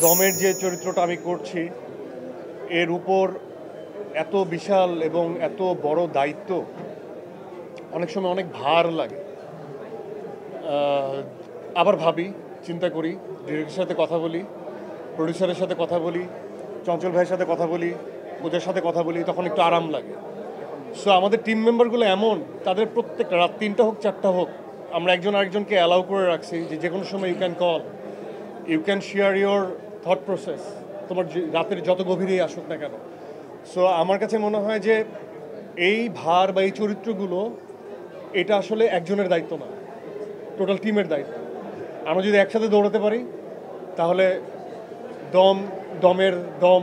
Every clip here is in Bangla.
দমের যে চরিত্রটা আমি করছি এর উপর এত বিশাল এবং এত বড় দায়িত্ব, অনেক সময় অনেক ভার লাগে। আবার ভাবি, চিন্তা করি, ডিরেক্টরের সাথে কথা বলি, প্রডিউসারের সাথে কথা বলি, চঞ্চল ভাইয়ের সাথে কথা বলি, পূজার সাথে কথা বলি, তখন একটু আরাম লাগে। সো আমাদের টিম মেম্বারগুলো এমন, তাদের প্রত্যেকটা রাত 3টা হোক 4টা হোক, আমরা একজন আরেকজনকে অ্যালাউ করে রাখছি যে কোনো সময় you can call, you can share your thought process, তোমার রাতের যত গভীরেই আসুক না কেন। সো আমার কাছে মনে হয় যে এই ভার বা এই চরিত্রগুলো এটা আসলে একজনের দায়িত্ব না, টোটাল টিমের দায়িত্ব। আমরা যদি একসাথে দৌড়াতে পারি তাহলে দমের দম,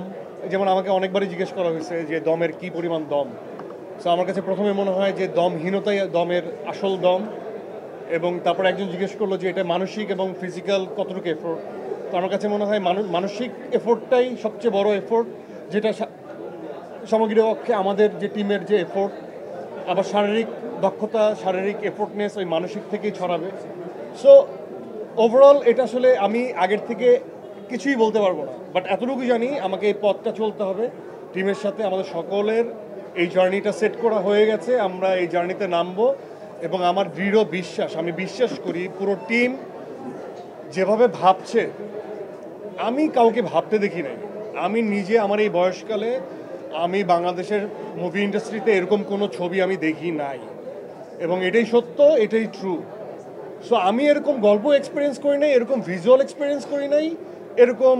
যেমন আমাকে অনেকবারই জিজ্ঞেস করা হয়েছে যে দমের কি পরিমাণ দম। সো আমার কাছে প্রথমে মনে হয় যে দমহীনতাই দমের আসল দম, এবং তারপর একজন জিজ্ঞেস করলো যে এটা মানসিক এবং ফিজিক্যাল কতটুকু এফোর্ট। তো আমার কাছে মনে হয় মানসিক এফোর্টটাই সবচেয়ে বড় এফোর্ট, যেটা সামগ্রিক পক্ষে আমাদের যে টিমের যে এফোর্ট, আবার শারীরিক দক্ষতা, শারীরিক এফোর্টনেস ওই মানসিক থেকেই ছড়াবে। সো ওভারঅল এটা আসলে আমি আগের থেকে কিছুই বলতে পারবো না, বাট এতটুকু জানি আমাকে এই পথটা চলতে হবে টিমের সাথে। আমাদের সকলের এই জার্নিটা সেট করা হয়ে গেছে, আমরা এই জার্নিতে নামবো। এবং আমার দৃঢ় বিশ্বাস, আমি বিশ্বাস করি পুরো টিম যেভাবে ভাবছে, আমি কাউকে ভাবতে দেখি নাই। আমি নিজে আমার এই বয়সকালে আমি বাংলাদেশের মুভি ইন্ডাস্ট্রিতে এরকম কোনো ছবি আমি দেখি নাই, এবং এটাই সত্য, এটাই ট্রু। সো আমি এরকম গল্প এক্সপিরিয়েন্স করি নাই, এরকম ভিজুয়াল এক্সপিরিয়েন্স করি নাই, এরকম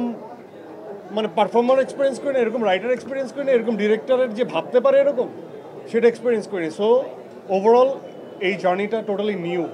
মানে পারফর্মার এক্সপিরিয়েন্স করি না, এরকম রাইটার এক্সপিরিয়েন্স করি না, এরকম ডিরেক্টরের যে ভাবতে পারে এরকম সেটা এক্সপিরিয়েন্স করি। সো ওভারঅল এই জার্নিটা টোটালি নিউ।